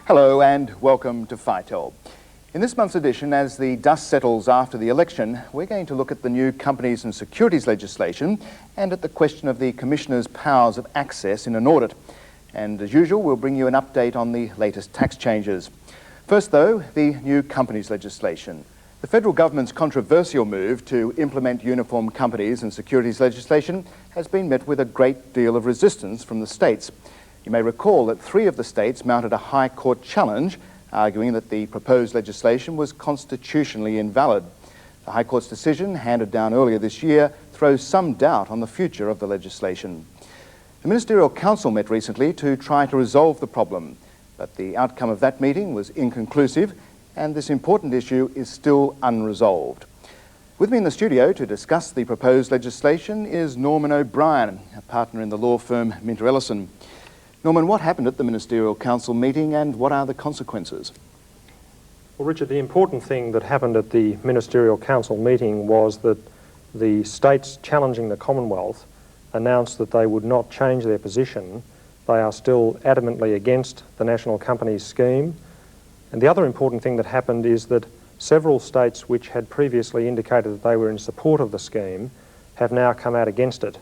Hello and welcome to Fitel. In this month's edition, as the dust settles after the election, we're going to look at the new companies and securities legislation and at the question of the Commissioner's powers of access in an audit. And as usual, we'll bring you an update on the latest tax changes. First though, the new companies legislation. The federal government's controversial move to implement uniform companies and securities legislation has been met with a great deal of resistance from the states. You may recall that 3 of the states mounted a High Court challenge, arguing that the proposed legislation was constitutionally invalid. The High Court's decision, handed down earlier this year, throws some doubt on the future of the legislation. The Ministerial Council met recently to try to resolve the problem, but the outcome of that meeting was inconclusive, and this important issue is still unresolved. With me in the studio to discuss the proposed legislation is Norman O'Brien, a partner in the law firm Minter Ellison. Norman, what happened at the Ministerial Council meeting and what are the consequences? Well, Richard, the important thing that happened at the Ministerial Council meeting was that the states challenging the Commonwealth announced that they would not change their position. They are still adamantly against the National Companies Scheme. And the other important thing that happened is that several states which had previously indicated that they were in support of the scheme have now come out against it.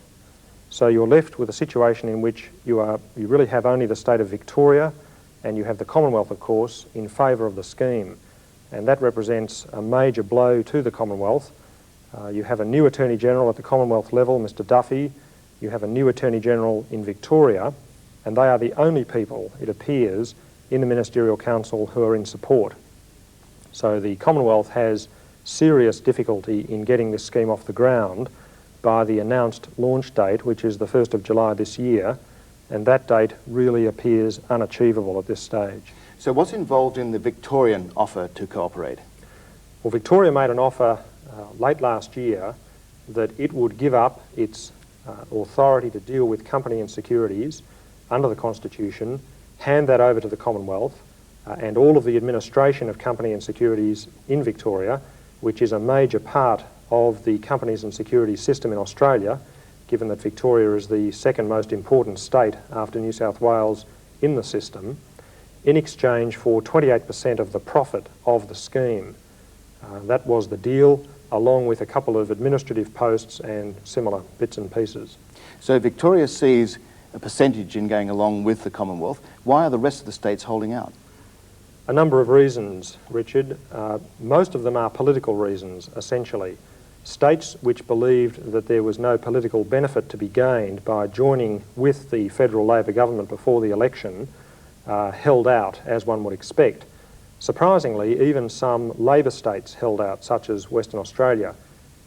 So you're left with a situation in which you really have only the state of Victoria and you have the Commonwealth, of course, in favour of the scheme. And that represents a major blow to the Commonwealth. You have a new Attorney-General at the Commonwealth level, Mr Duffy. You have a new Attorney-General in Victoria, and they are the only people, it appears, in the Ministerial Council who are in support. So the Commonwealth has serious difficulty in getting this scheme off the ground by the announced launch date, which is the 1st of July this year, and that date really appears unachievable at this stage. So what's involved in the Victorian offer to cooperate? Well, Victoria made an offer late last year that it would give up its authority to deal with company and securities under the Constitution, hand that over to the Commonwealth, and all of the administration of company and securities in Victoria, which is a major part of the companies and securities system in Australia, given that Victoria is the second most important state after New South Wales in the system, in exchange for 28% of the profit of the scheme. That was the deal, along with a couple of administrative posts and similar bits and pieces. So Victoria sees a percentage in going along with the Commonwealth. Why are the rest of the states holding out? A number of reasons, Richard. Most of them are political reasons, essentially. States which believed that there was no political benefit to be gained by joining with the federal Labor government before the election held out, as one would expect. Surprisingly, even some Labor states held out, such as Western Australia.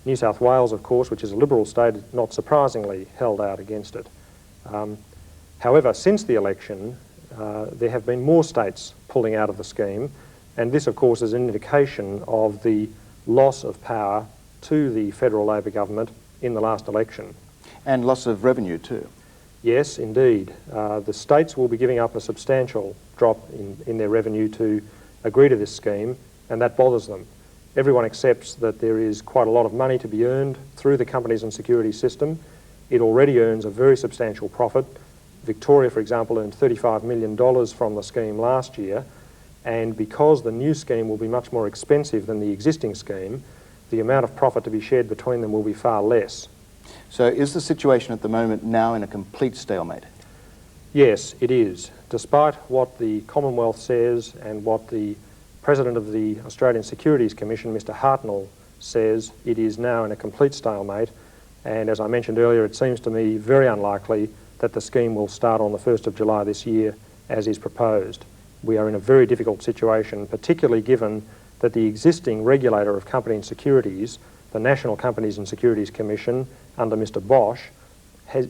New South Wales, of course, which is a Liberal state, not surprisingly held out against it. However, since the election, there have been more states pulling out of the scheme, and this, of course, is an indication of the loss of power to the federal Labor government in the last election. And loss of revenue too. Yes, indeed. The states will be giving up a substantial drop in their revenue to agree to this scheme, and that bothers them. Everyone accepts that there is quite a lot of money to be earned through the companies and securities system. It already earns a very substantial profit. Victoria, for example, earned $35 million from the scheme last year, and because the new scheme will be much more expensive than the existing scheme, the amount of profit to be shared between them will be far less. So is the situation at the moment now in a complete stalemate? Yes, it is. Despite what the Commonwealth says and what the President of the Australian Securities Commission, Mr Hartnell, says, it is now in a complete stalemate, and as I mentioned earlier, it seems to me very unlikely that the scheme will start on the 1st of July this year as is proposed. We are in a very difficult situation, particularly given that the existing regulator of company and securities, the National Companies and Securities Commission under Mr Bosch,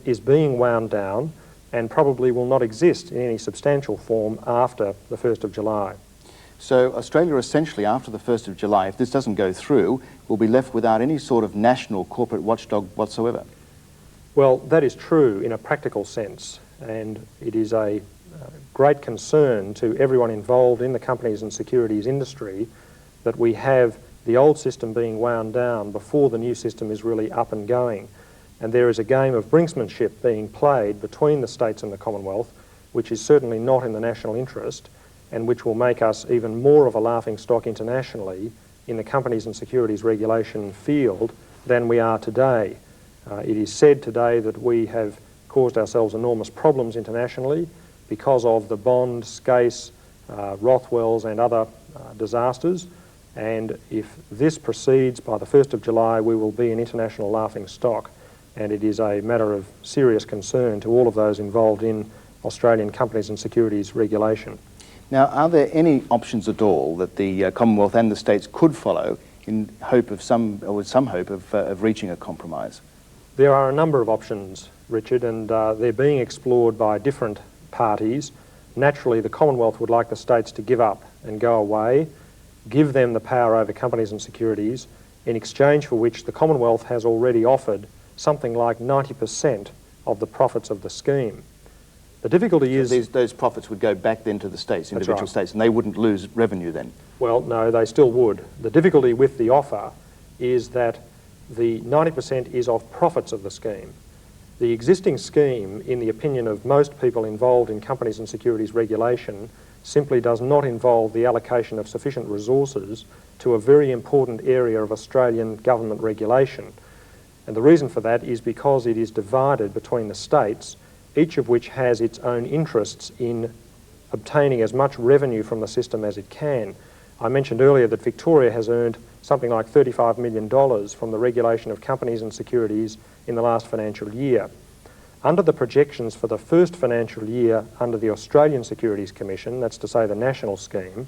is being wound down and probably will not exist in any substantial form after the 1st of July. So Australia essentially after the 1st of July, if this doesn't go through, will be left without any sort of national corporate watchdog whatsoever. Well, that is true in a practical sense, and it is a great concern to everyone involved in the companies and securities industry that we have the old system being wound down before the new system is really up and going. And there is a game of brinksmanship being played between the states and the Commonwealth, which is certainly not in the national interest. and which will make us even more of a laughingstock internationally in the companies and securities regulation field than we are today. It is said today that we have caused ourselves enormous problems internationally because of the Bond, Scase, Rothwells and other disasters, and if this proceeds by the 1st of July, we will be an international laughingstock, and it is a matter of serious concern to all of those involved in Australian companies and securities regulation. Now, are there any options at all that the Commonwealth and the states could follow in hope of with some hope of reaching a compromise? There are a number of options, Richard, and they're being explored by different parties. Naturally, the Commonwealth would like the states to give up and go away, give them the power over companies and securities, in exchange for which the Commonwealth has already offered something like 90% of the profits of the scheme. The difficulty is... those profits would go back then to the states, individual right. states, and they wouldn't lose revenue then? Well, no, they still would. The difficulty with the offer is that the 90% is of profits of the scheme. The existing scheme, in the opinion of most people involved in companies and securities regulation, simply does not involve the allocation of sufficient resources to a very important area of Australian government regulation. And the reason for that is because it is divided between the states, each of which has its own interests in obtaining as much revenue from the system as it can. I mentioned earlier that Victoria has earned something like $35 million from the regulation of companies and securities in the last financial year. Under the projections for the first financial year under the Australian Securities Commission, that's to say the national scheme,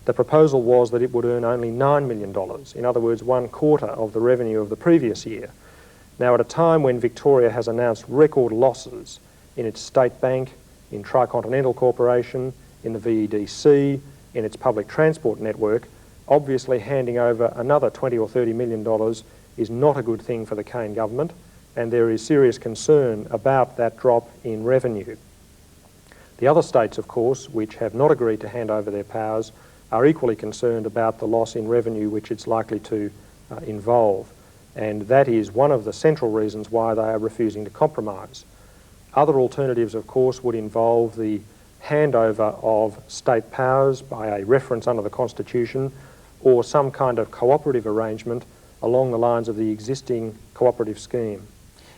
the proposal was that it would earn only $9 million, in other words, 1/4 of the revenue of the previous year. Now, at a time when Victoria has announced record losses in its state bank, in Tricontinental Corporation, in the VEDC, in its public transport network, obviously handing over another $20 or $30 million is not a good thing for the Kane government, and there is serious concern about that drop in revenue. The other states, of course, which have not agreed to hand over their powers, are equally concerned about the loss in revenue which it's likely to involve, and that is one of the central reasons why they are refusing to compromise. Other alternatives, of course, would involve the handover of state powers by a reference under the Constitution, or some kind of cooperative arrangement along the lines of the existing cooperative scheme.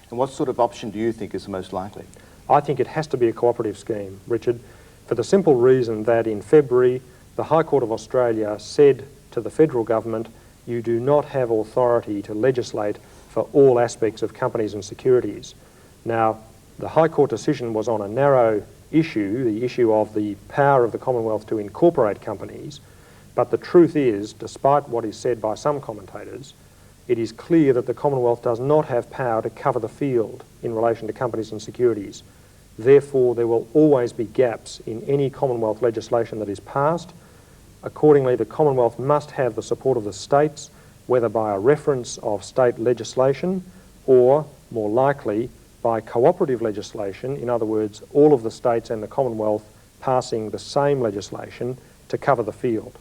And what sort of option do you think is the most likely? I think it has to be a cooperative scheme, Richard, for the simple reason that in February the High Court of Australia said to the federal government, you do not have authority to legislate for all aspects of companies and securities. Now, the High Court decision was on a narrow issue, the issue of the power of the Commonwealth to incorporate companies, but the truth is, despite what is said by some commentators, it is clear that the Commonwealth does not have power to cover the field in relation to companies and securities. Therefore, there will always be gaps in any Commonwealth legislation that is passed. Accordingly, the Commonwealth must have the support of the states, whether by a reference of state legislation or, more likely, by cooperative legislation, in other words, all of the states and the Commonwealth passing the same legislation to cover the field.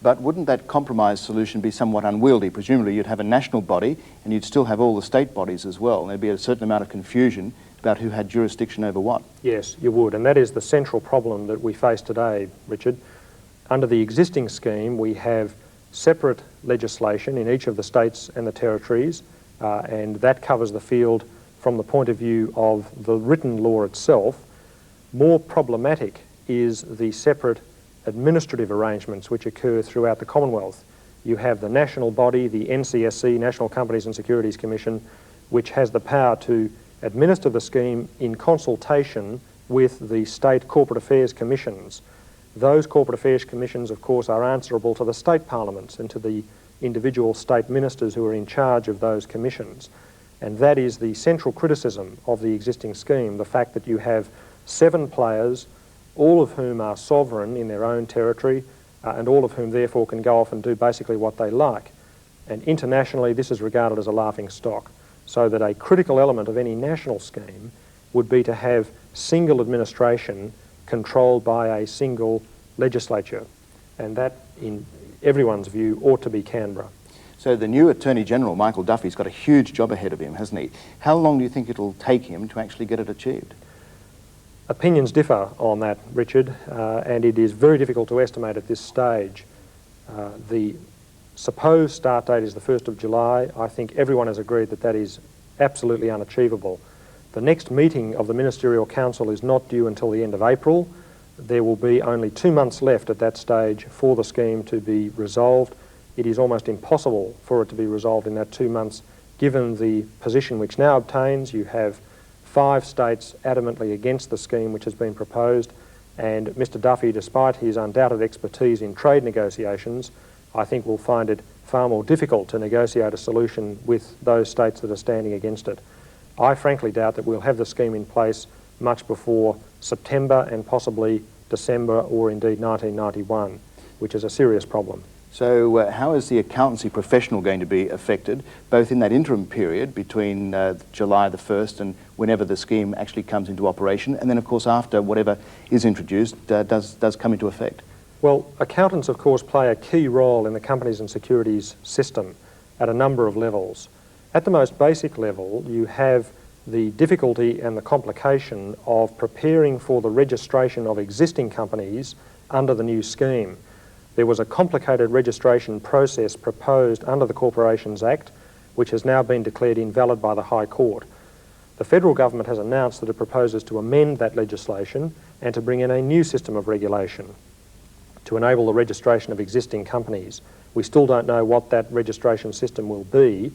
But wouldn't that compromise solution be somewhat unwieldy? Presumably you'd have a national body and you'd still have all the state bodies as well. There'd be a certain amount of confusion about who had jurisdiction over what. Yes, you would, and that is the central problem that we face today, Richard. Under the existing scheme, we have separate legislation in each of the states and the territories, and that covers the field from the point of view of the written law itself. More problematic is the separate administrative arrangements which occur throughout the Commonwealth. You have the national body, the NCSC, National Companies and Securities Commission, which has the power to administer the scheme in consultation with the state corporate affairs commissions. Those corporate affairs commissions, of course, are answerable to the state parliaments and to the individual state ministers who are in charge of those commissions. And that is the central criticism of the existing scheme, the fact that you have 7 players, all of whom are sovereign in their own territory, and all of whom therefore can go off and do basically what they like. And internationally, this is regarded as a laughing stock, so that a critical element of any national scheme would be to have single administration controlled by a single legislature. And that, in everyone's view, ought to be Canberra. So the new Attorney General, Michael Duffy's got a huge job ahead of him, hasn't he? How long do you think it'll take him to actually get it achieved? Opinions differ on that, Richard, and it is very difficult to estimate at this stage. The supposed start date is the 1st of July. I think everyone has agreed that that is absolutely unachievable. The next meeting of the Ministerial Council is not due until the end of April. There will be only 2 months left at that stage for the scheme to be resolved. It is almost impossible for it to be resolved in that 2 months, given the position which now obtains. You have 5 states adamantly against the scheme which has been proposed, and Mr Duffy, despite his undoubted expertise in trade negotiations, I think will find it far more difficult to negotiate a solution with those states that are standing against it. I frankly doubt that we'll have the scheme in place much before September and possibly December or indeed 1991, which is a serious problem. So how is the accountancy professional going to be affected, both in that interim period between July the 1st and whenever the scheme actually comes into operation, and then of course after whatever is introduced does come into effect? Well, accountants of course play a key role in the companies and securities system at a number of levels. At the most basic level, you have the difficulty and the complication of preparing for the registration of existing companies under the new scheme. There was a complicated registration process proposed under the Corporations Act, which has now been declared invalid by the High Court. The federal government has announced that it proposes to amend that legislation and to bring in a new system of regulation to enable the registration of existing companies. We still don't know what that registration system will be,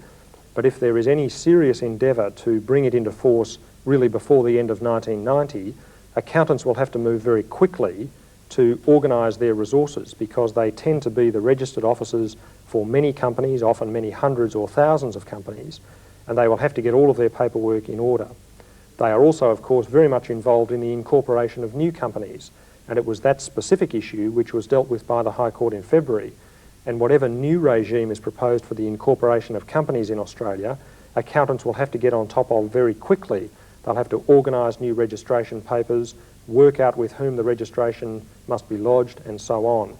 but if there is any serious endeavour to bring it into force really before the end of 1990, accountants will have to move very quickly to organise their resources, because they tend to be the registered officers for many companies, often many hundreds or thousands of companies, and they will have to get all of their paperwork in order. They are also, of course, very much involved in the incorporation of new companies, and it was that specific issue which was dealt with by the High Court in February. And whatever new regime is proposed for the incorporation of companies in Australia, accountants will have to get on top of very quickly. They'll have to organise new registration papers, work out with whom the registration must be lodged, and so on.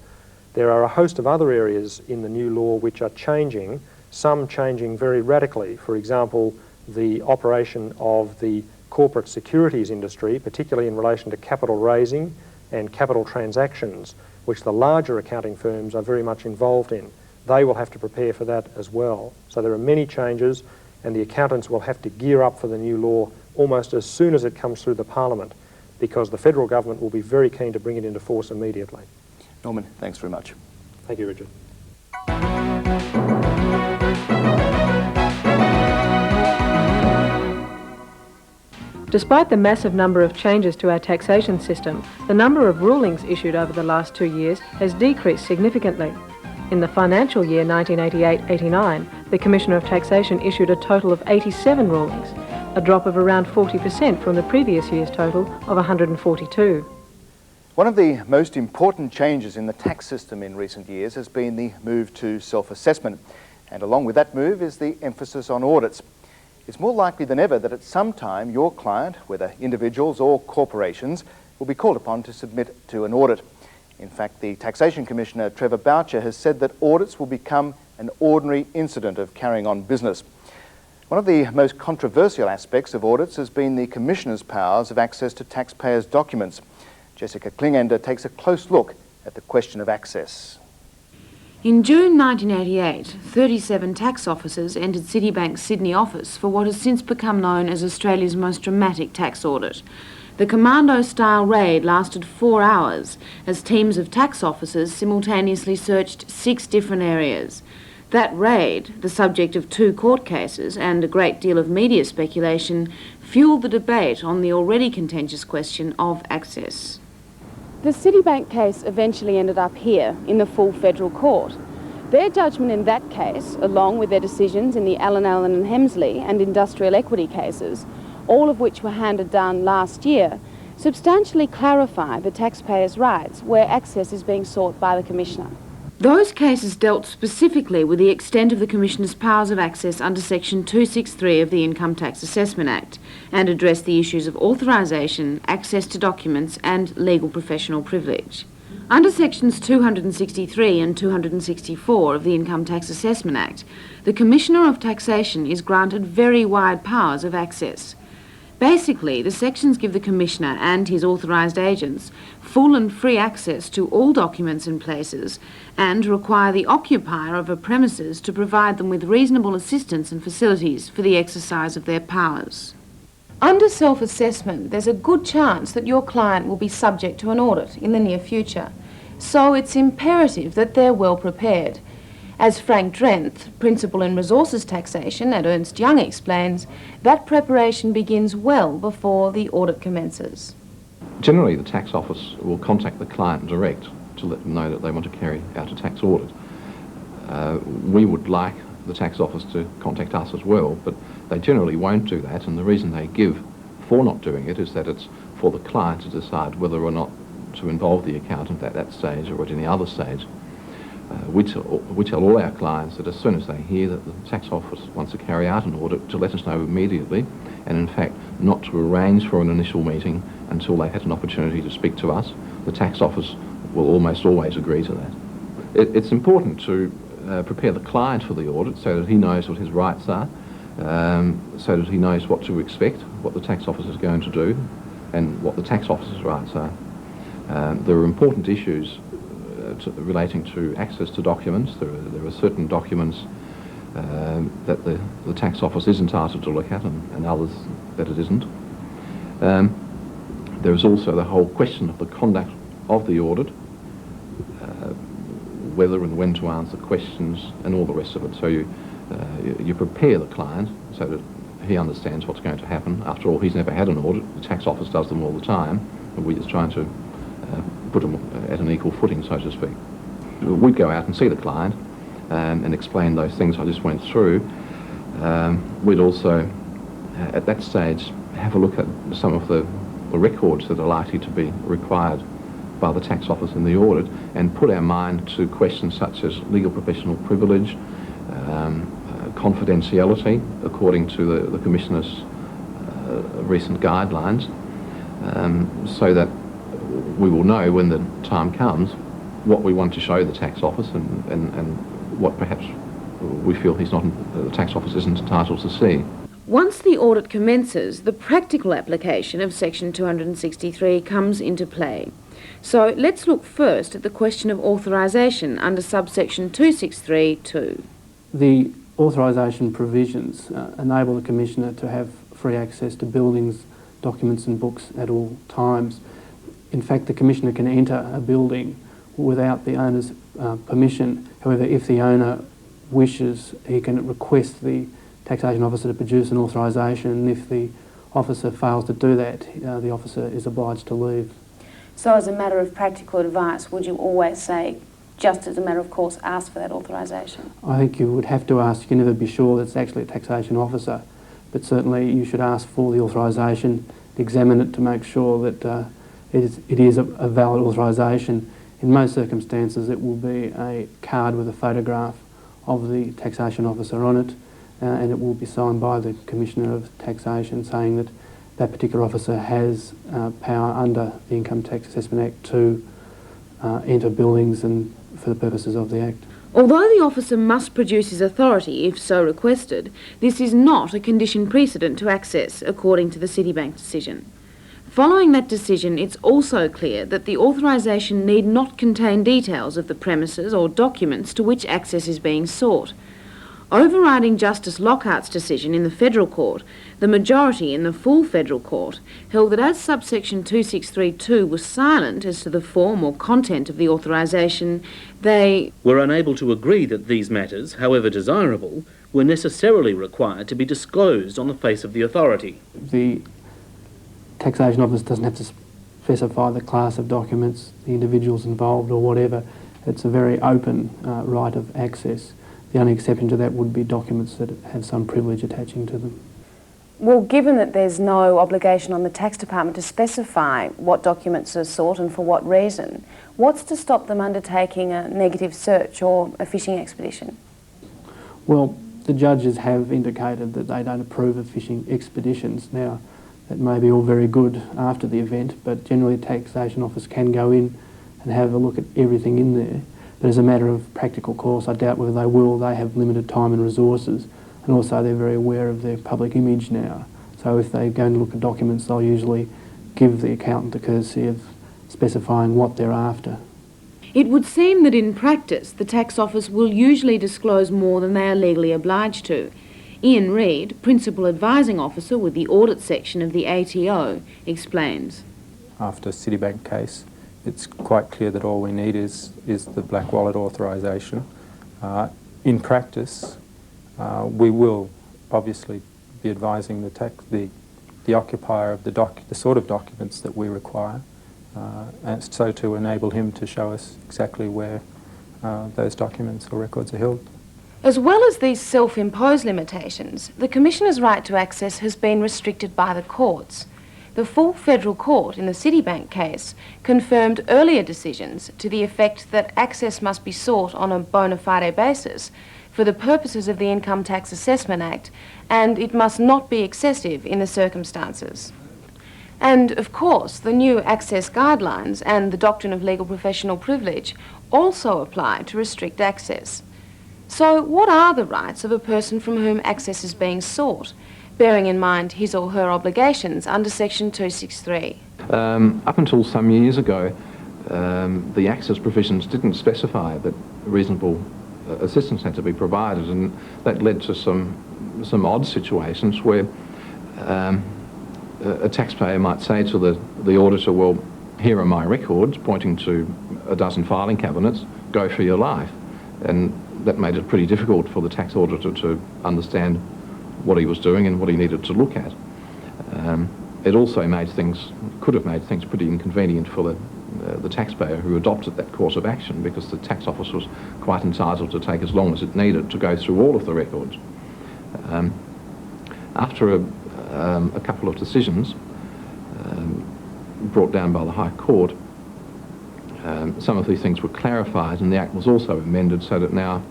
There are a host of other areas in the new law which are changing, some changing very radically. For example, the operation of the corporate securities industry, particularly in relation to capital raising and capital transactions, which the larger accounting firms are very much involved in. They will have to prepare for that as well. So there are many changes, and the accountants will have to gear up for the new law almost as soon as it comes through the Parliament, because the federal government will be very keen to bring it into force immediately. Norman, thanks very much. Thank you, Richard. Despite the massive number of changes to our taxation system, the number of rulings issued over the last 2 years has decreased significantly. In the financial year 1988-89, the Commissioner of Taxation issued a total of 87 rulings, a drop of around 40% from the previous year's total of 142. One of the most important changes in the tax system in recent years has been the move to self-assessment, and along with that move is the emphasis on audits. It's more likely than ever that at some time your client, whether individuals or corporations, will be called upon to submit to an audit. In fact, the Taxation Commissioner, Trevor Boucher, has said that audits will become an ordinary incident of carrying on business. One of the most controversial aspects of audits has been the Commissioner's powers of access to taxpayers' documents. Jessica Klingender takes a close look at the question of access. In June 1988, 37 tax officers entered Citibank's Sydney office for what has since become known as Australia's most dramatic tax audit. The commando-style raid lasted 4 hours as teams of tax officers simultaneously searched 6 different areas. That raid, the subject of 2 court cases and a great deal of media speculation, fueled the debate on the already contentious question of access. The Citibank case eventually ended up here in the full federal court. Their judgment in that case, along with their decisions in the Allen and Hemsley and industrial equity cases, all of which were handed down last year, substantially clarify the taxpayers' rights where access is being sought by the Commissioner. Those cases dealt specifically with the extent of the Commissioner's powers of access under Section 263 of the Income Tax Assessment Act and addressed the issues of authorisation, access to documents and legal professional privilege. Under Sections 263 and 264 of the Income Tax Assessment Act, the Commissioner of Taxation is granted very wide powers of access. Basically, the sections give the Commissioner and his authorised agents full and free access to all documents and places, and require the occupier of a premises to provide them with reasonable assistance and facilities for the exercise of their powers. Under self-assessment, there's a good chance that your client will be subject to an audit in the near future, so it's imperative that they're well prepared. As Frank Drenth, Principal in Resources Taxation at Ernst Young explains, that preparation begins well before the audit commences. Generally, the tax office will contact the client direct to let them know that they want to carry out a tax audit. We would like the tax office to contact us as well, but they generally won't do that, and the reason they give for not doing it is that it's for the client to decide whether or not to involve the accountant at that stage or at any other stage. We tell all our clients that as soon as they hear that the tax office wants to carry out an audit, to let us know immediately, and in fact not to arrange for an initial meeting until they've had an opportunity to speak to us. The tax office will almost always agree to that. It's important to prepare the client for the audit so that he knows what his rights are, so that he knows what to expect, what the tax office is going to do, and what the tax officer's rights are. There are important issues relating to access to documents. There are certain documents that the tax office is entitled to look at, and others that it isn't. There is also the whole question of the conduct of the audit, whether and when to answer questions and all the rest of it. So you prepare the client so that he understands what's going to happen. After all, he's never had an audit. The tax office does them all the time, and we're just trying to put them at an equal footing, so to speak. We'd go out and see the client and explain those things I just went through. We'd also, at that stage, have a look at some of the records that are likely to be required by the tax office in the audit, and put our mind to questions such as legal professional privilege, confidentiality according to the Commissioner's recent guidelines, so that we will know when the time comes what we want to show the tax office and what perhaps we feel the tax office isn't entitled to see. Once the audit commences, the practical application of Section 263 comes into play. So let's look first at the question of authorisation under subsection 263(2). The authorisation provisions enable the Commissioner to have free access to buildings, documents and books at all times. In fact, the Commissioner can enter a building without the owner's permission. However, if the owner wishes, he can request the taxation officer to produce an authorisation, and if the officer fails to do that, the officer is obliged to leave. So as a matter of practical advice, would you always say, just as a matter of course, ask for that authorisation? I think you would have to ask. You can never be sure that it's actually a taxation officer, but certainly you should ask for the authorisation, examine it to make sure that it is a valid authorisation. In most circumstances it will be a card with a photograph of the taxation officer on it, and it will be signed by the Commissioner of Taxation saying that that particular officer has power under the Income Tax Assessment Act to enter buildings and for the purposes of the Act. Although the officer must produce his authority if so requested, this is not a condition precedent to access according to the Citibank decision. Following that decision, it's also clear that the authorisation need not contain details of the premises or documents to which access is being sought. Overriding Justice Lockhart's decision in the Federal Court, the majority in the full Federal Court held that as subsection 263(2) was silent as to the form or content of the authorisation, they were unable to agree that these matters, however desirable, were necessarily required to be disclosed on the face of the authority. The taxation office doesn't have to specify the class of documents, the individuals involved or whatever. It's a very open right of access. The only exception to that would be documents that have some privilege attaching to them. Well, given that there's no obligation on the tax department to specify what documents are sought and for what reason, what's to stop them undertaking a negative search or a fishing expedition? Well, the judges have indicated that they don't approve of fishing expeditions. Now, that may be all very good after the event, but generally the taxation office can go in and have a look at everything in there. But as a matter of practical course, I doubt whether they will. They have limited time and resources, and also they're very aware of their public image now. So So if they're going to look at documents, they'll usually give the accountant the courtesy of specifying what they're after. It would seem that in practice the tax office will usually disclose more than they are legally obliged to. Ian Reid, Principal Advising Officer with the Audit Section of the ATO, explains. After Citibank case, it's quite clear that all we need is the black wallet authorisation. In practice, we will obviously be advising the occupier of the sort of documents that we require, and so to enable him to show us exactly where those documents or records are held. As well as these self-imposed limitations, the Commissioner's right to access has been restricted by the courts. The full federal court in the Citibank case confirmed earlier decisions to the effect that access must be sought on a bona fide basis for the purposes of the Income Tax Assessment Act, and it must not be excessive in the circumstances. And, of course, the new access guidelines and the doctrine of legal professional privilege also apply to restrict access. So what are the rights of a person from whom access is being sought, bearing in mind his or her obligations under Section 263? Up until some years ago, the access provisions didn't specify that reasonable assistance had to be provided, and that led to some odd situations where a taxpayer might say to the auditor, well, here are my records, pointing to a dozen filing cabinets, go for your life. And that made it pretty difficult for the tax auditor to understand what he was doing and what he needed to look at. It also could have made things pretty inconvenient for the taxpayer who adopted that course of action, because the tax office was quite entitled to take as long as it needed to go through all of the records. After a couple of decisions brought down by the High Court, some of these things were clarified, and the Act was also amended so that now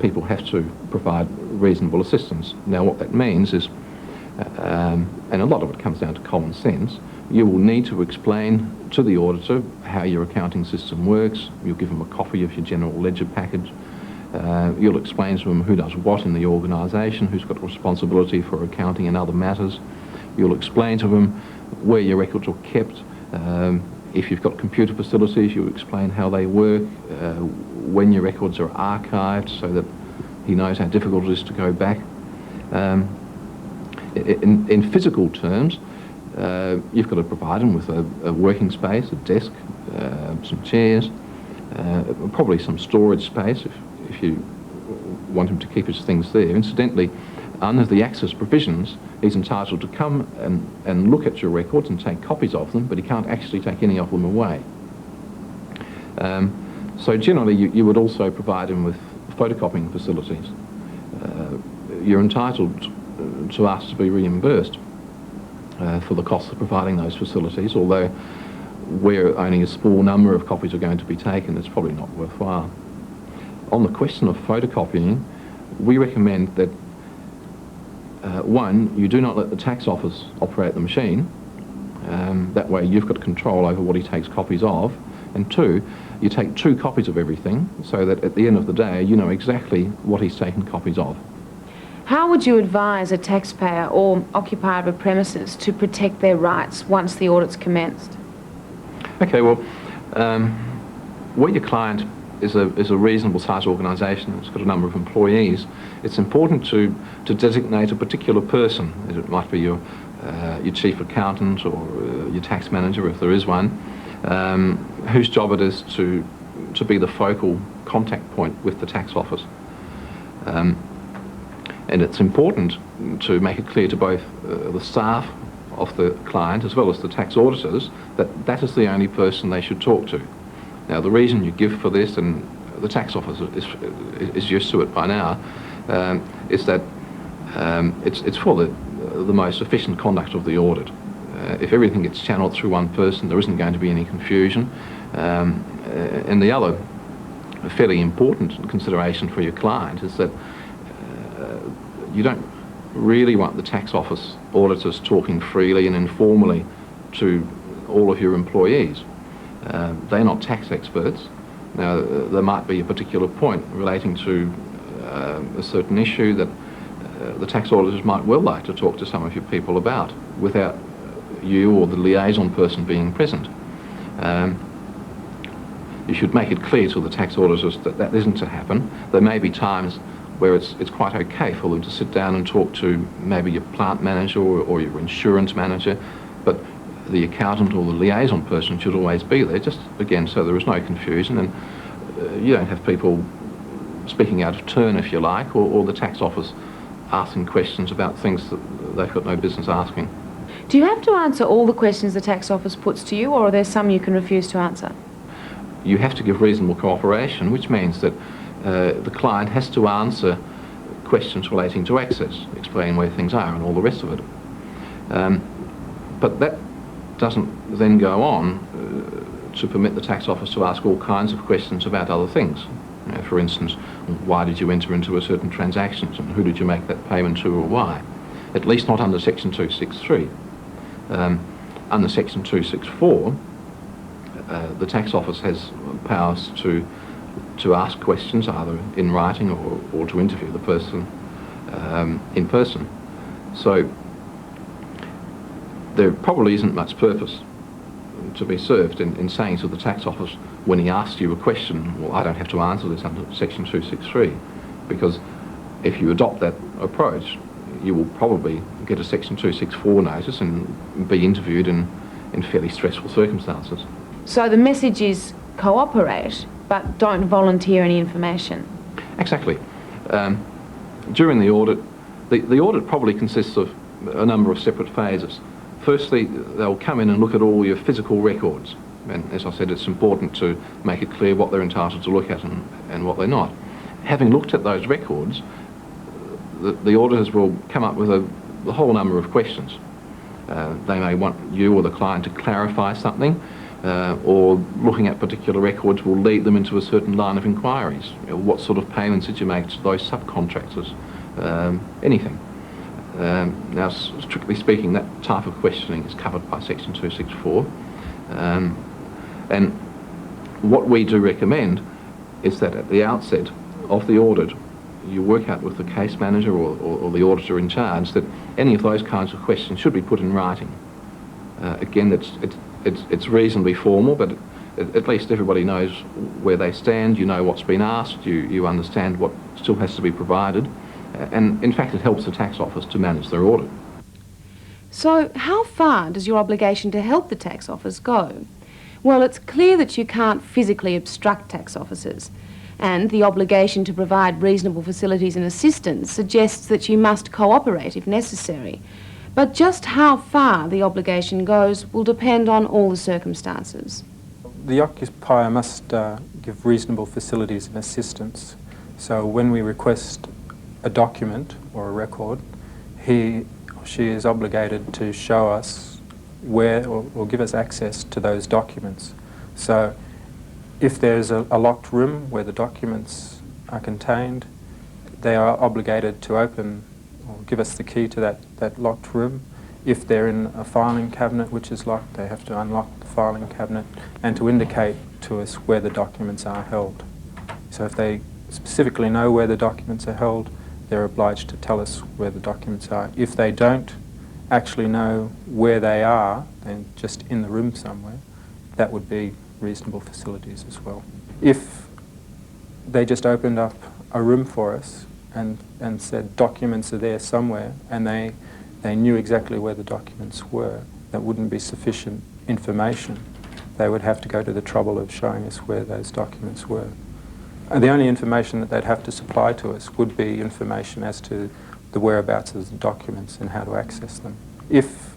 people have to provide reasonable assistance. Now what that means is, and a lot of it comes down to common sense, you will need to explain to the auditor how your accounting system works. You'll give them a copy of your general ledger package. You'll explain to them who does what in the organisation, who's got responsibility for accounting and other matters. You'll explain to them where your records are kept. If you've got computer facilities, you'll explain how they work, when your records are archived, so that he knows how difficult it is to go back. In physical terms, you've got to provide him with a working space, a desk, some chairs, probably some storage space if you want him to keep his things there. Incidentally, under the access provisions, he's entitled to come and look at your records and take copies of them, but he can't actually take any of them away. So generally, you would also provide him with photocopying facilities. You're entitled to ask to be reimbursed for the cost of providing those facilities, although where only a small number of copies are going to be taken, it's probably not worthwhile. On the question of photocopying, we recommend that one, you do not let the tax office operate the machine. That way you've got control over what he takes copies of. And two, you take 2 copies of everything so that at the end of the day you know exactly what he's taken copies of. How would you advise a taxpayer or occupier of a premises to protect their rights once the audit's commenced? Okay, well, where your client is a reasonable sized organisation, it's got a number of employees, it's important to designate a particular person. It might be your chief accountant or your tax manager, if there is one, whose job it is to be the focal contact point with the tax office. And it's important to make it clear to both the staff of the client as well as the tax auditors that that is the only person they should talk to. Now, the reason you give for this, and the tax office is used to it by now, is that it's for the most efficient conduct of the audit. If everything gets channeled through one person, there isn't going to be any confusion. And the other fairly important consideration for your client is that you don't really want the tax office auditors talking freely and informally to all of your employees. They're not tax experts. Now, there might be a particular point relating to a certain issue that the tax auditors might well like to talk to some of your people about without you or the liaison person being present. You should make it clear to the tax auditors that that isn't to happen. There may be times where it's quite okay for them to sit down and talk to maybe your plant manager or your insurance manager, but the accountant or the liaison person should always be there, just again so there is no confusion, and you don't have people speaking out of turn, if you like, or the tax office asking questions about things that they've got no business asking. Do you have to answer all the questions the tax office puts to you, or are there some you can refuse to answer? You have to give reasonable cooperation, which means that the client has to answer questions relating to access, explain where things are and all the rest of it. But that doesn't then go on to permit the tax office to ask all kinds of questions about other things. You know, for instance, why did you enter into a certain transaction, and who did you make that payment to, or why? At least not under Section 263. Under Section 264, the tax office has powers to ask questions either in writing or to interview the person in person. So there probably isn't much purpose to be served in saying to the tax office when he asks you a question, well, I don't have to answer this under Section 263, because if you adopt that approach, you will probably get a Section 264 notice and be interviewed in fairly stressful circumstances. So the message is cooperate, but don't volunteer any information. Exactly. During the audit, the audit probably consists of a number of separate phases. Firstly, they'll come in and look at all your physical records. And as I said, it's important to make it clear what they're entitled to look at and what they're not. Having looked at those records, the auditors will come up with a whole number of questions. They may want you or the client to clarify something, or looking at particular records will lead them into a certain line of inquiries. You know, what sort of payments did you make to those subcontractors? Anything. Now, strictly speaking, that type of questioning is covered by Section 264. And what we do recommend is that at the outset of the audit, you work out with the case manager or the auditor in charge that any of those kinds of questions should be put in writing. Again, it's reasonably formal, but at least everybody knows where they stand, you know what's been asked, you understand what still has to be provided, and in fact it helps the tax office to manage their audit. So how far does your obligation to help the tax office go? Well, it's clear that you can't physically obstruct tax officers, and the obligation to provide reasonable facilities and assistance suggests that you must cooperate if necessary. But just how far the obligation goes will depend on all the circumstances. The occupier must give reasonable facilities and assistance. So when we request a document or a record, he or she is obligated to show us where or give us access to those documents. So if there's a locked room where the documents are contained, they are obligated to open or give us the key to that locked room. If they're in a filing cabinet which is locked, they have to unlock the filing cabinet and to indicate to us where the documents are held. So if they specifically know where the documents are held, they're obliged to tell us where the documents are. If they don't actually know where they are, then just in the room somewhere, that would be reasonable facilities as well. If they just opened up a room for us and said documents are there somewhere, and they knew exactly where the documents were, that wouldn't be sufficient information. They would have to go to the trouble of showing us where those documents were. And the only information that they'd have to supply to us would be information as to the whereabouts of the documents and how to access them. If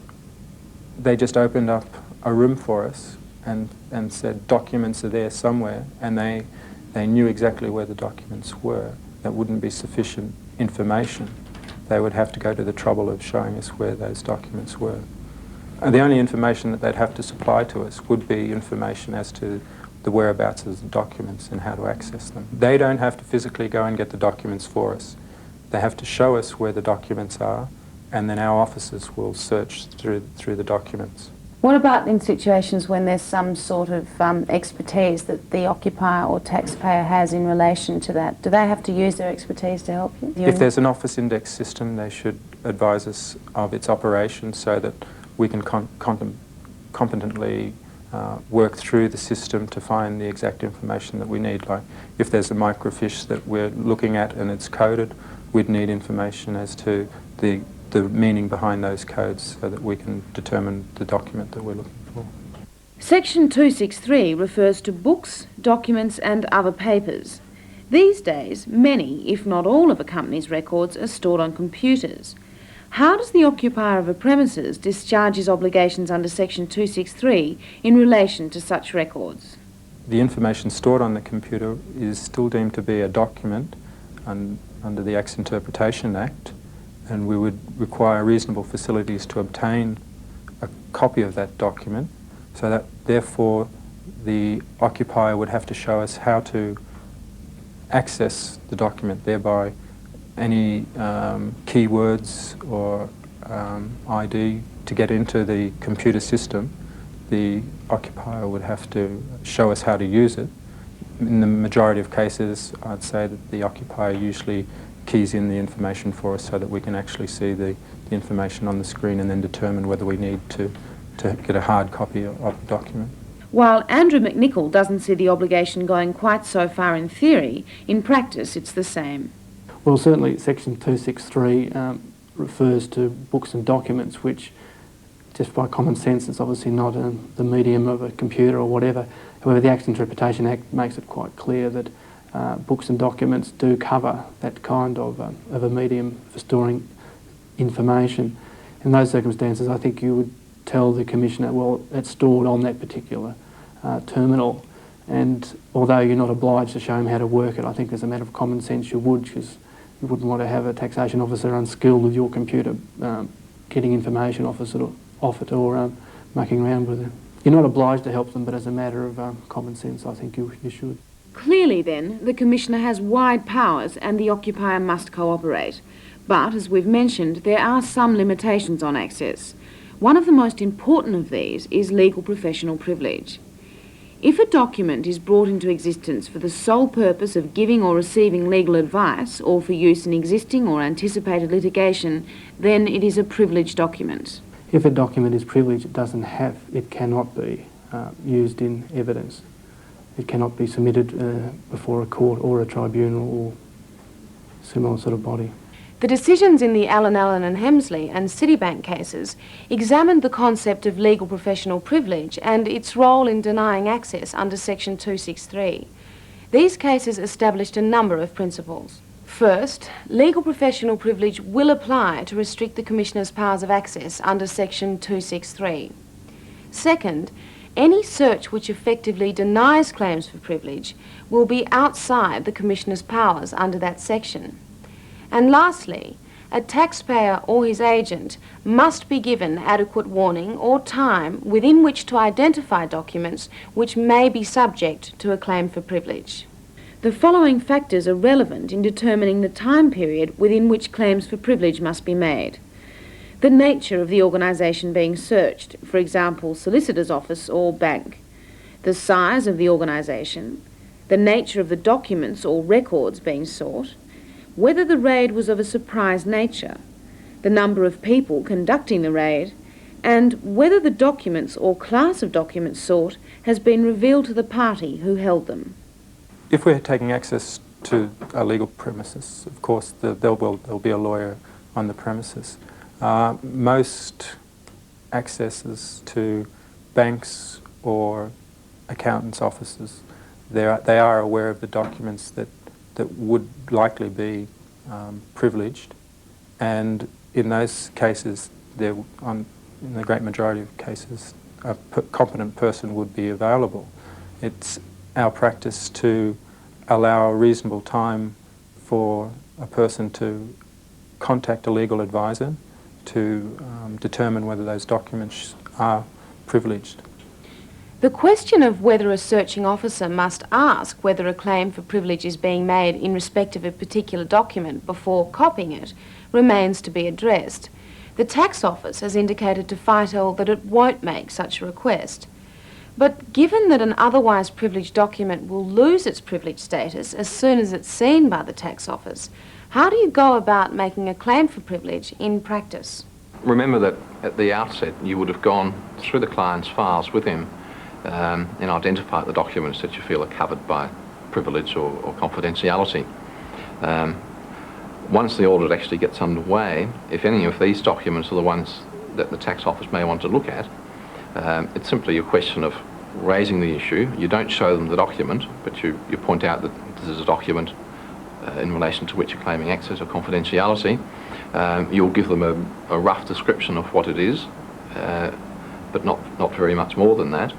they just opened up a room for us and said documents are there somewhere, and they knew exactly where the documents were, that wouldn't be sufficient information. They would have to go to the trouble of showing us where those documents were. And the only information that they'd have to supply to us would be information as to the whereabouts of the documents and how to access them. They don't have to physically go and get the documents for us. They have to show us where the documents are, and then our officers will search through the documents. What about in situations when there's some sort of expertise that the occupier or taxpayer has in relation to that? Do they have to use their expertise to help you? If there's an office index system, they should advise us of its operation so that we can competently work through the system to find the exact information that we need. Like if there's a microfiche that we're looking at and it's coded, we'd need information as to the meaning behind those codes so that we can determine the document that we're looking for. Section 263 refers to books, documents and other papers. These days, many, if not all of a company's records are stored on computers. How does the occupier of a premises discharge his obligations under Section 263 in relation to such records? The information stored on the computer is still deemed to be a document under the Acts Interpretation Act, and we would require reasonable facilities to obtain a copy of that document, so that therefore the occupier would have to show us how to access the document, thereby any keywords or ID to get into the computer system. The occupier would have to show us how to use it. In the majority of cases, I'd say that the occupier usually keys in the information for us so that we can actually see the information on the screen and then determine whether we need to get a hard copy of the document. While Andrew McNichol doesn't see the obligation going quite so far in theory, in practice it's the same. Well, certainly Section 263 refers to books and documents, which just by common sense it's obviously not the medium of a computer or whatever. However, the Acts Interpretation Act makes it quite clear that books and documents do cover that kind of a medium for storing information. In those circumstances, I think you would tell the Commissioner, well, it's stored on that particular terminal, and although you're not obliged to show him how to work it, I think as a matter of common sense you would, because you wouldn't want to have a taxation officer unskilled with your computer getting information off it or mucking around with it. You're not obliged to help them, but as a matter of common sense, I think you should. Clearly then, the Commissioner has wide powers and the occupier must cooperate. But, as we've mentioned, there are some limitations on access. One of the most important of these is legal professional privilege. If a document is brought into existence for the sole purpose of giving or receiving legal advice or for use in existing or anticipated litigation, then it is a privileged document. If a document is privileged, it cannot be used in evidence. It cannot be submitted before a court or a tribunal or similar sort of body. The decisions in the Allen and Hemsley and Citibank cases examined the concept of legal professional privilege and its role in denying access under Section 263. These cases established a number of principles. First, legal professional privilege will apply to restrict the Commissioner's powers of access under Section 263. Second, any search which effectively denies claims for privilege will be outside the Commissioner's powers under that section. And lastly, a taxpayer or his agent must be given adequate warning or time within which to identify documents which may be subject to a claim for privilege. The following factors are relevant in determining the time period within which claims for privilege must be made. The nature of the organisation being searched, for example, solicitor's office or bank. The size of the organisation. The nature of the documents or records being sought. Whether the raid was of a surprise nature, the number of people conducting the raid, and whether the documents or class of documents sought has been revealed to the party who held them. If we're taking access to a legal premises, of course there'll be a lawyer on the premises. Most accesses to banks or accountants' offices, they are aware of the documents that would likely be privileged, and in those cases, in the great majority of cases, a competent person would be available. It's our practice to allow a reasonable time for a person to contact a legal advisor to determine whether those documents are privileged. The question of whether a searching officer must ask whether a claim for privilege is being made in respect of a particular document before copying it remains to be addressed. The tax office has indicated to Fitel that it won't make such a request. But given that an otherwise privileged document will lose its privileged status as soon as it's seen by the tax office, how do you go about making a claim for privilege in practice? Remember that at the outset you would have gone through the client's files with him and identified the documents that you feel are covered by privilege or confidentiality. Once the audit actually gets underway, if any of these documents are the ones that the tax office may want to look at, it's simply a question of raising the issue. You don't show them the document, but you point out that this is a document in relation to which you're claiming access or confidentiality. You'll give them a rough description of what it is, but not very much more than that.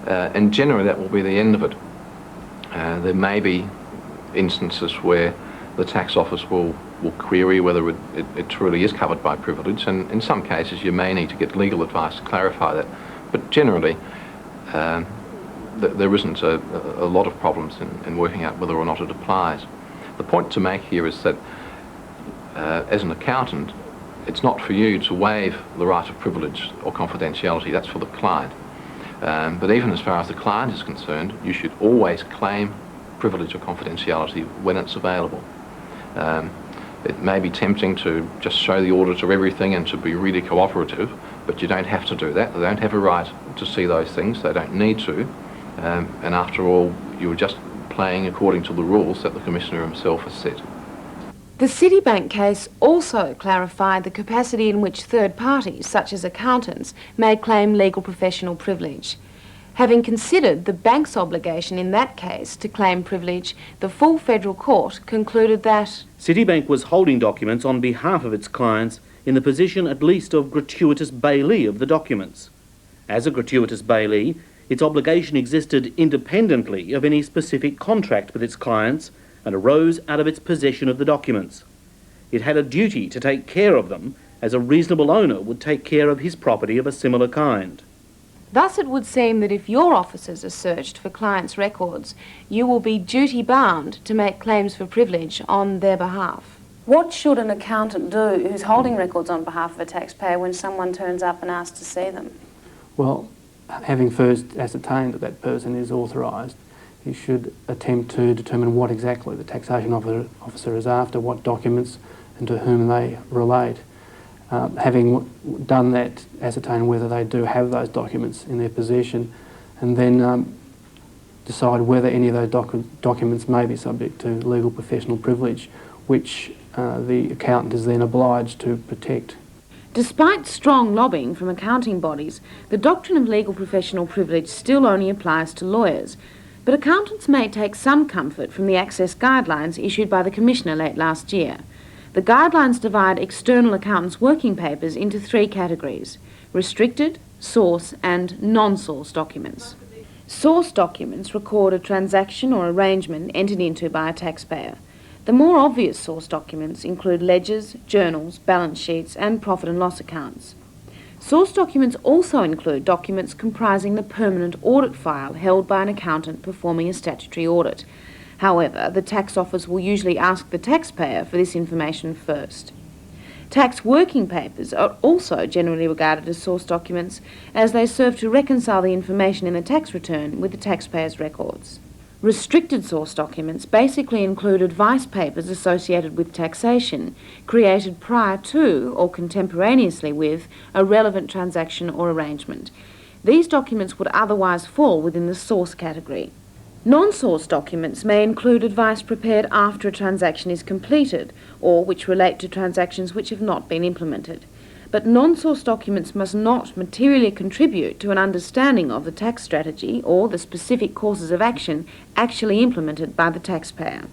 And generally that will be the end of it. There may be instances where the tax office will query whether it truly is covered by privilege, and in some cases you may need to get legal advice to clarify that. But generally there isn't a lot of problems in working out whether or not it applies. The point to make here is that as an accountant, it's not for you to waive the right of privilege or confidentiality, that's for the client. But even as far as the client is concerned, you should always claim privilege or confidentiality when it's available. It may be tempting to just show the auditor everything and to be really cooperative, but you don't have to do that. They don't have a right to see those things, they don't need to, and after all, you're just playing according to the rules that the Commissioner himself has set. The Citibank case also clarified the capacity in which third parties, such as accountants, may claim legal professional privilege. Having considered the bank's obligation in that case to claim privilege, the full federal court concluded that Citibank was holding documents on behalf of its clients in the position at least of gratuitous bailee of the documents. As a gratuitous bailee, its obligation existed independently of any specific contract with its clients and arose out of its possession of the documents. It had a duty to take care of them as a reasonable owner would take care of his property of a similar kind. Thus it would seem that if your officers are searched for clients' records, you will be duty-bound to make claims for privilege on their behalf. What should an accountant do who's holding records on behalf of a taxpayer when someone turns up and asks to see them? Well, having first ascertained that that person is authorised, you should attempt to determine what exactly the taxation officer is after, what documents and to whom they relate. Having done that, ascertain whether they do have those documents in their possession, and then decide whether any of those documents may be subject to legal professional privilege, which the accountant is then obliged to protect. Despite strong lobbying from accounting bodies, the doctrine of legal professional privilege still only applies to lawyers. But accountants may take some comfort from the access guidelines issued by the Commissioner late last year. The guidelines divide external accountants' working papers into three categories: restricted, source and non-source documents. Source documents record a transaction or arrangement entered into by a taxpayer. The more obvious source documents include ledgers, journals, balance sheets and profit and loss accounts. Source documents also include documents comprising the permanent audit file held by an accountant performing a statutory audit. However, the tax office will usually ask the taxpayer for this information first. Tax working papers are also generally regarded as source documents, as they serve to reconcile the information in the tax return with the taxpayer's records. Restricted source documents basically include advice papers associated with taxation, created prior to or contemporaneously with a relevant transaction or arrangement. These documents would otherwise fall within the source category. Non-source documents may include advice prepared after a transaction is completed, or which relate to transactions which have not been implemented. But non-source documents must not materially contribute to an understanding of the tax strategy or the specific courses of action actually implemented by the taxpayer.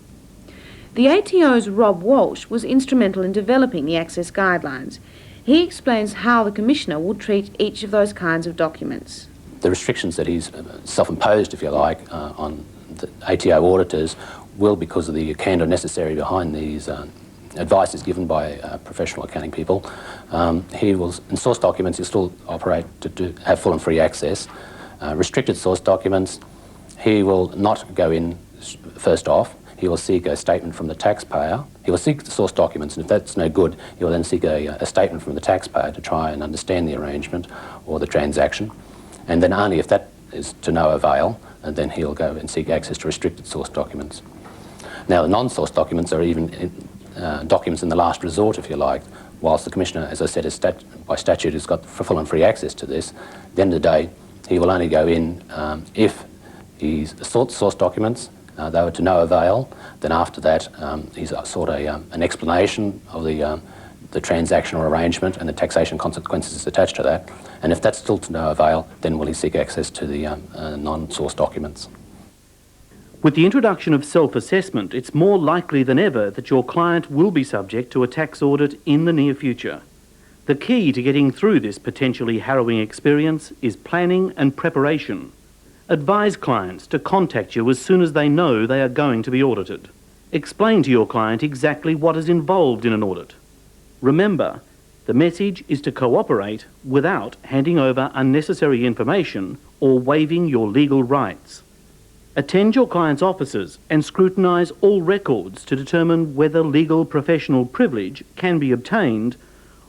The ATO's Rob Walsh was instrumental in developing the access guidelines. He explains how the Commissioner would treat each of those kinds of documents. The restrictions that he's self-imposed, if you like, on the ATO auditors will, because of the candour necessary behind these advice is given by professional accounting people. He will, in source documents, he'll still operate to have full and free access. Restricted source documents, he will not go in first off. he will seek a statement from the taxpayer. He will seek the source documents, and if that's no good, he will then seek a statement from the taxpayer to try and understand the arrangement or the transaction. And then only if that is to no avail, and then he'll go and seek access to restricted source documents. Now, the non-source documents are even documents in the last resort, if you like. Whilst the Commissioner, as I said, by statute has got full and free access to this, at the end of the day, he will only go in if he's sought source documents, they were to no avail. Then after that, he's sought an explanation of the transaction or arrangement and the taxation consequences attached to that. And if that's still to no avail, then will he seek access to the non-source documents. With the introduction of self-assessment, it's more likely than ever that your client will be subject to a tax audit in the near future. The key to getting through this potentially harrowing experience is planning and preparation. Advise clients to contact you as soon as they know they are going to be audited. Explain to your client exactly what is involved in an audit. Remember, the message is to cooperate without handing over unnecessary information or waiving your legal rights. Attend your client's offices and scrutinise all records to determine whether legal professional privilege can be obtained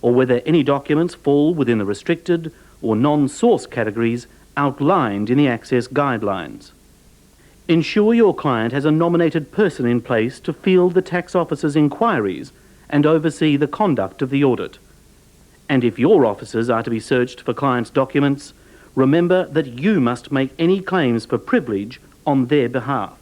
or whether any documents fall within the restricted or non-source categories outlined in the Access Guidelines. Ensure your client has a nominated person in place to field the tax officer's inquiries and oversee the conduct of the audit. And if your officers are to be searched for clients' documents, remember that you must make any claims for privilege on their behalf.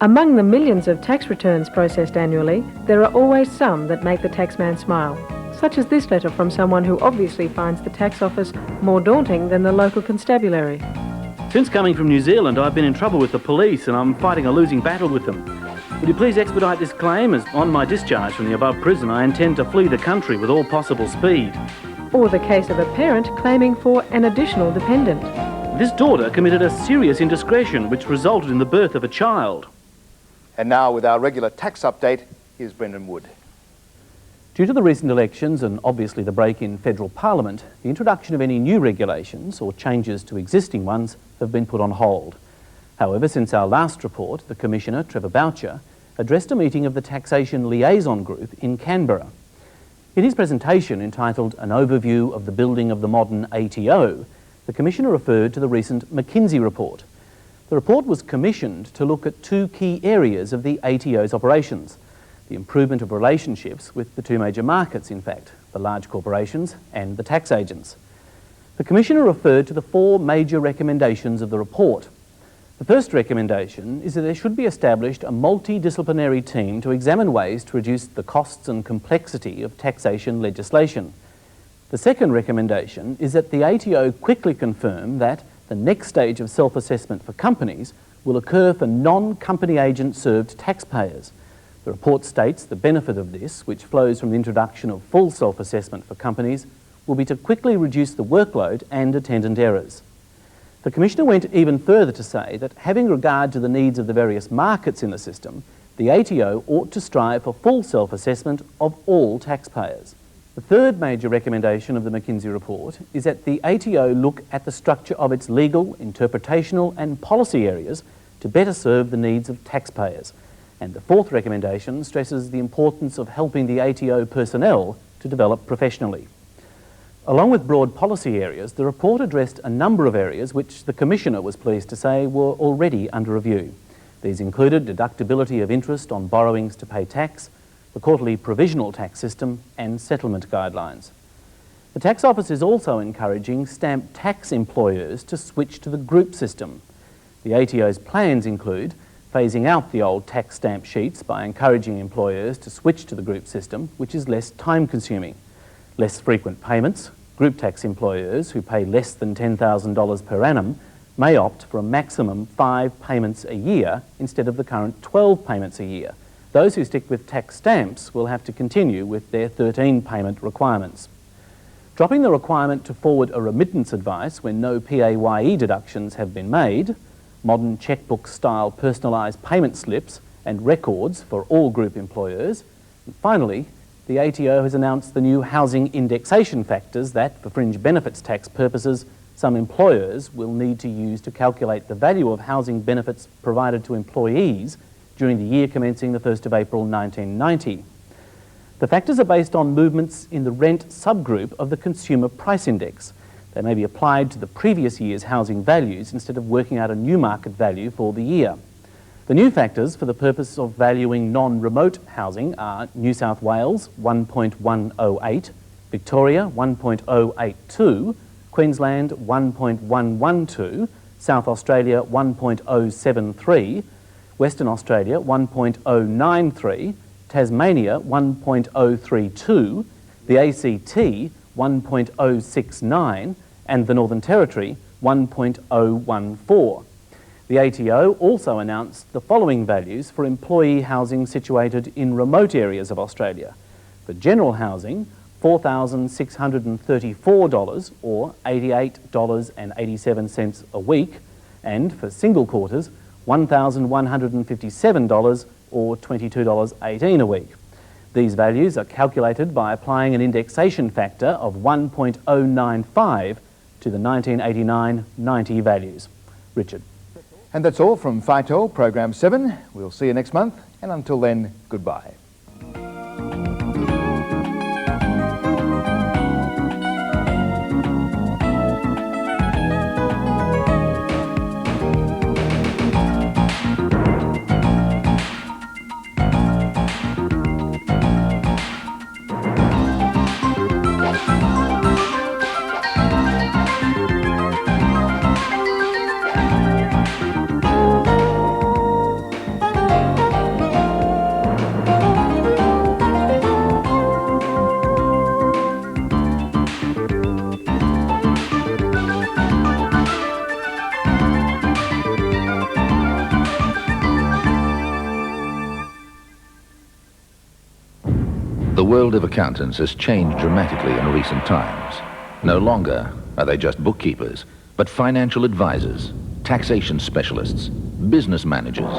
Among the millions of tax returns processed annually, there are always some that make the taxman smile, such as this letter from someone who obviously finds the tax office more daunting than the local constabulary. Since coming from New Zealand, I've been in trouble with the police and I'm fighting a losing battle with them. Would you please expedite this claim, as on my discharge from the above prison I intend to flee the country with all possible speed. Or the case of a parent claiming for an additional dependent. This daughter committed a serious indiscretion which resulted in the birth of a child. And now, with our regular tax update, here's Brendan Wood. Due to the recent elections and obviously the break in federal parliament, the introduction of any new regulations or changes to existing ones have been put on hold. However, since our last report, the Commissioner, Trevor Boucher, addressed a meeting of the Taxation Liaison Group in Canberra. In his presentation entitled An Overview of the Building of the Modern ATO, the Commissioner referred to the recent McKinsey report. The report was commissioned to look at two key areas of the ATO's operations: the improvement of relationships with the two major markets, in fact, the large corporations and the tax agents. The Commissioner referred to the four major recommendations of the report. The first recommendation is that there should be established a multidisciplinary team to examine ways to reduce the costs and complexity of taxation legislation. The second recommendation is that the ATO quickly confirm that the next stage of self-assessment for companies will occur for non-company agent-served taxpayers. The report states the benefit of this, which flows from the introduction of full self-assessment for companies, will be to quickly reduce the workload and attendant errors. The Commissioner went even further to say that, having regard to the needs of the various markets in the system, the ATO ought to strive for full self-assessment of all taxpayers. The third major recommendation of the McKinsey report is that the ATO look at the structure of its legal, interpretational and policy areas to better serve the needs of taxpayers. And the fourth recommendation stresses the importance of helping the ATO personnel to develop professionally. Along with broad policy areas, the report addressed a number of areas which the Commissioner was pleased to say were already under review. These included deductibility of interest on borrowings to pay tax, the quarterly provisional tax system and settlement guidelines. The Tax Office is also encouraging stamp tax employers to switch to the group system. The ATO's plans include phasing out the old tax stamp sheets by encouraging employers to switch to the group system, which is less time-consuming. Less frequent payments. Group tax employers who pay less than $10,000 per annum may opt for a maximum 5 payments a year instead of the current 12 payments a year. Those who stick with tax stamps will have to continue with their 13 payment requirements. Dropping the requirement to forward a remittance advice when no PAYE deductions have been made, modern checkbook-style personalised payment slips and records for all group employers, and finally, the ATO has announced the new housing indexation factors that, for fringe benefits tax purposes, some employers will need to use to calculate the value of housing benefits provided to employees during the year commencing the 1st of April 1990. The factors are based on movements in the rent subgroup of the Consumer Price Index. They may be applied to the previous year's housing values instead of working out a new market value for the year. The new factors for the purpose of valuing non-remote housing are New South Wales 1.108, Victoria 1.082, Queensland 1.112, South Australia 1.073, Western Australia 1.093, Tasmania 1.032, the ACT 1.069 and the Northern Territory 1.014. The ATO also announced the following values for employee housing situated in remote areas of Australia. For general housing, $4,634 or $88.87 a week, and for single quarters, $1,157 or $22.18 a week. These values are calculated by applying an indexation factor of 1.095 to the 1989-90 values. Richard. And that's all from Fitel Program 7. We'll see you next month, and until then, goodbye. The world of accountants has changed dramatically in recent times. No longer are they just bookkeepers, but financial advisors, taxation specialists, business managers,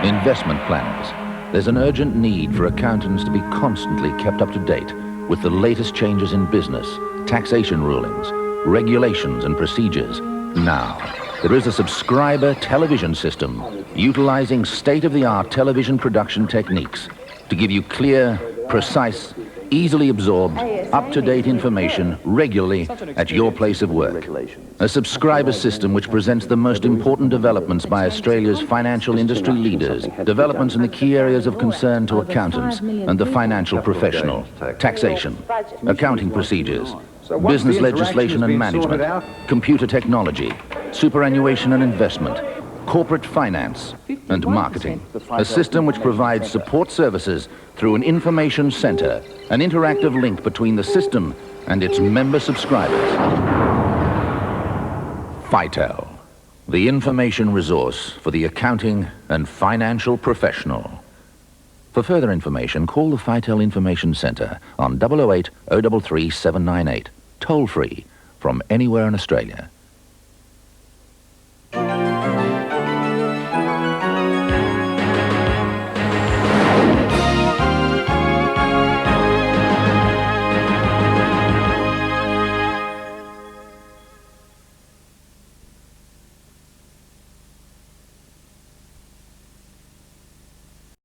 investment planners. There's an urgent need for accountants to be constantly kept up to date with the latest changes in business, taxation rulings, regulations and procedures. Now, there is a subscriber television system utilizing state-of-the-art television production techniques to give you clear, precise, easily absorbed, up-to-date information regularly at your place of work. A subscriber system which presents the most important developments by Australia's financial industry leaders, developments in the key areas of concern to accountants and the financial professional, taxation, accounting procedures, business legislation and management, computer technology, superannuation and investment, corporate finance and marketing. A system which provides support services through an information center, an interactive link between the system and its member subscribers. Fitel, the information resource for the accounting and financial professional. For further information, call the Fitel Information Center on 008 033 798, toll free from anywhere in Australia.